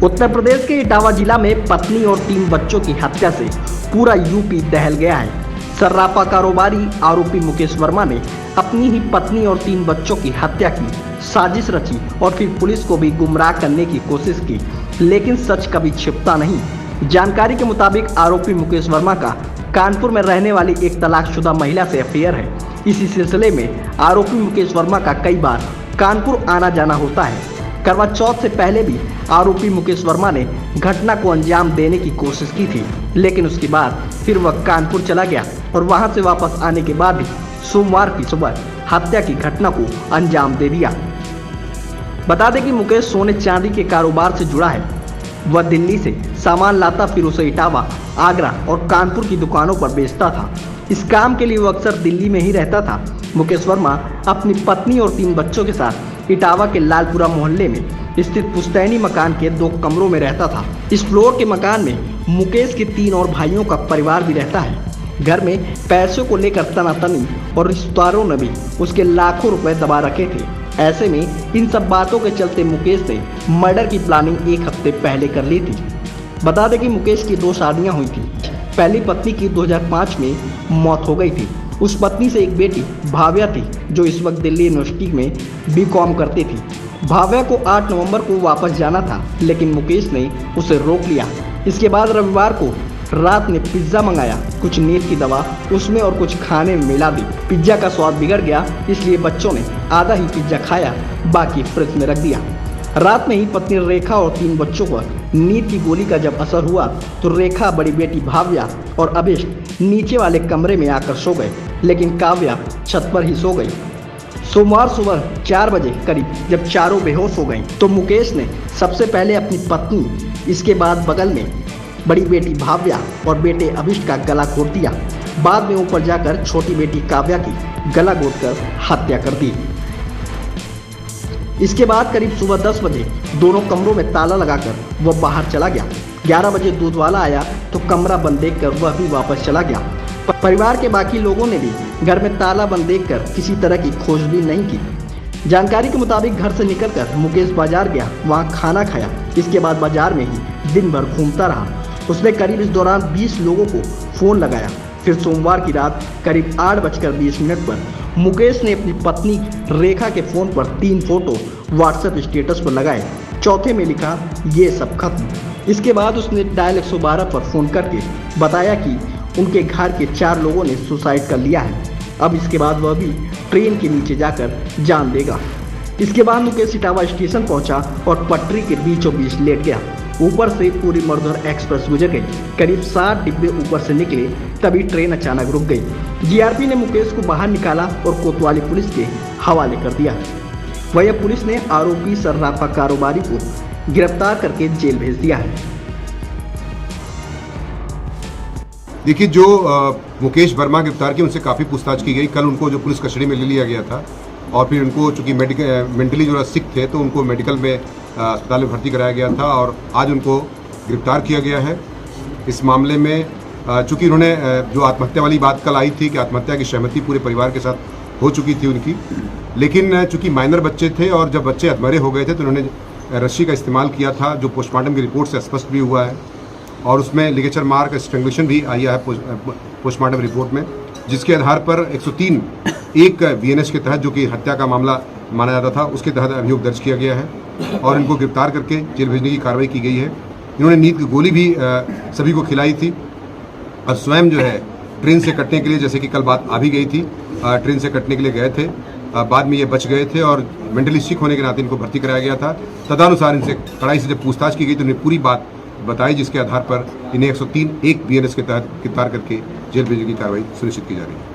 उत्तर प्रदेश के इटावा जिला में पत्नी और 3 बच्चों की हत्या से पूरा यूपी दहल गया है। सर्राफा कारोबारी आरोपी मुकेश वर्मा ने अपनी ही पत्नी और 3 बच्चों की हत्या की साजिश रची और फिर पुलिस को भी गुमराह करने की कोशिश की, लेकिन सच कभी छिपता नहीं। जानकारी के मुताबिक आरोपी मुकेश वर्मा का कानपुर में रहने वाली एक तलाकशुदा महिला से अफेयर है। इसी सिलसिले में आरोपी मुकेश वर्मा का कई बार कानपुर आना जाना होता है। करवा चौथ से पहले भी आरोपी मुकेश वर्मा ने घटना को अंजाम देने की कोशिश की थी, लेकिन उसके बाद फिर वह कानपुर चला गया और वहां से वापस आने के बाद भी सोमवार की सुबह हत्या की घटना को अंजाम दे दिया। बता दें कि मुकेश सोने चांदी के कारोबार से जुड़ा है। वह दिल्ली से सामान लाता, फिर उसे इटावा, आगरा और कानपुर की दुकानों पर बेचता था। इस काम के लिए वो अक्सर दिल्ली में ही रहता था। मुकेश वर्मा अपनी पत्नी और 3 बच्चों के साथ इटावा के लालपुरा मोहल्ले में स्थित पुश्तैनी मकान के 2 कमरों में रहता था। इस फ्लोर के मकान में मुकेश के 3 और भाइयों का परिवार भी रहता है। घर में पैसों को लेकर तनातनी और रिश्तेदारों ने भी उसके लाखों रुपए दबा रखे थे। ऐसे में इन सब बातों के चलते मुकेश ने मर्डर की प्लानिंग 1 हफ्ते पहले कर ली थी। बता दें कि मुकेश की 2 शादियां हुई थी। पहली पत्नी की 2005 में मौत हो गई थी। उस पत्नी से एक बेटी भाव्या थी, जो इस वक्त दिल्ली यूनिवर्सिटी में बीकॉम करती थी। भाव्या को 8 नवंबर को वापस जाना था, लेकिन मुकेश ने उसे रोक लिया। इसके बाद रविवार को रात में पिज्ज़ा मंगाया, कुछ नींद की दवा उसमें और कुछ खाने में मिला दी। पिज्ज़ा का स्वाद बिगड़ गया, इसलिए बच्चों ने आधा ही पिज्ज़ा खाया, बाकी फ्रिज में रख दिया। रात में ही पत्नी रेखा और 3 बच्चों पर नींद की गोली का जब असर हुआ तो रेखा, बड़ी बेटी भाव्या और अभिष्ट नीचे वाले कमरे में आकर सो गए, लेकिन काव्या छत पर ही सो गई। सोमवार सुबह 4 बजे करीब जब चारों बेहोश हो गईं, तो मुकेश ने सबसे पहले अपनी पत्नी, इसके बाद बगल में बड़ी बेटी भाव्या और बेटे अभिष्ट का गला घोट दिया। बाद में ऊपर जाकर छोटी बेटी काव्या की गला घोटकर हत्या कर दी। इसके बाद करीब सुबह 10 बजे दोनों कमरों में ताला लगाकर वह बाहर चला गया। 11 बजे दूध वाला आया तो कमरा बंद देखकर वह भी वापस चला गया। परिवार के बाकी लोगों ने भी घर में ताला बंद देखकर किसी तरह की खोजबीन नहीं की। जानकारी के मुताबिक घर से निकलकर मुकेश बाजार गया, वहां खाना खाया। इसके बाद बाजार में ही दिन भर घूमता रहा। उसने करीब इस दौरान 20 लोगों को फोन लगाया। फिर सोमवार की रात करीब 8:20 पर मुकेश ने अपनी पत्नी रेखा के फोन पर 3 फोटो व्हाट्सएप स्टेटस पर लगाए। चौथे में लिखा, ये सब खत्म। इसके बाद उसने डायल 112 पर फोन करके बताया कि उनके घर के 4 लोगों ने सुसाइड कर लिया है। अब इसके बाद वह भी ट्रेन के नीचे जाकर जान देगा। इसके बाद मुकेश इटावा स्टेशन पहुंचा और पटरी के बीचों बीच लेट गया। ऊपर से पूरी मरुधर एक्सप्रेस गुजर गई। करीब 60 डिब्बे ऊपर से निकले, तभी ट्रेन अचानक रुक गई। जीआरपी ने मुकेश को बाहर निकाला और कोतवाली पुलिस के हवाले कर दिया। वहीं पुलिस ने आरोपी सर्राफा कारोबारी को गिरफ्तार करके जेल भेज दिया है। देखिए, जो मुकेश वर्मा गिरफ्तार किए उनसे काफ़ी पूछताछ की गई। कल उनको जो पुलिस कस्टडी में ले लिया गया था और फिर उनको चूँकि मेंटली जो सिक थे तो उनको मेडिकल में अस्पताल में भर्ती कराया गया था और आज उनको गिरफ्तार किया गया है। इस मामले में चूँकि उन्होंने जो आत्महत्या वाली बात कल आई थी कि आत्महत्या की सहमति पूरे परिवार के साथ हो चुकी थी उनकी, लेकिन चूँकि माइनर बच्चे थे और जब बच्चे अधमरे हो गए थे तो उन्होंने रस्सी का इस्तेमाल किया था, जो पोस्टमार्टम की रिपोर्ट से स्पष्ट भी हुआ है। और उसमें लिगेचर मार्क स्ट्रैंगुलेशन भी आया है पोस्टमार्टम रिपोर्ट में, जिसके आधार पर 103 एक बीएनएस के तहत, जो कि हत्या का मामला माना जाता था, उसके तहत अभियोग दर्ज किया गया है और इनको गिरफ्तार करके जेल भेजने की कार्रवाई की गई है। इन्होंने नींद की गोली भी सभी को खिलाई थी और स्वयं जो है ट्रेन से कटने के लिए, जैसे कि कल बात आ भी गई थी, ट्रेन से कटने के लिए गए थे। बाद में ये बच गए थे और मेंटली सिक होने के नाते इनको भर्ती कराया गया था। तदनुसार इनसे कड़ाई से जब पूछताछ की गई तो उन्हें पूरी बात बताई, जिसके आधार पर इन्हें 103 एक बीएनएस के तहत गिरफ्तार करके जेल भेजने की कार्रवाई सुनिश्चित की जा रही है।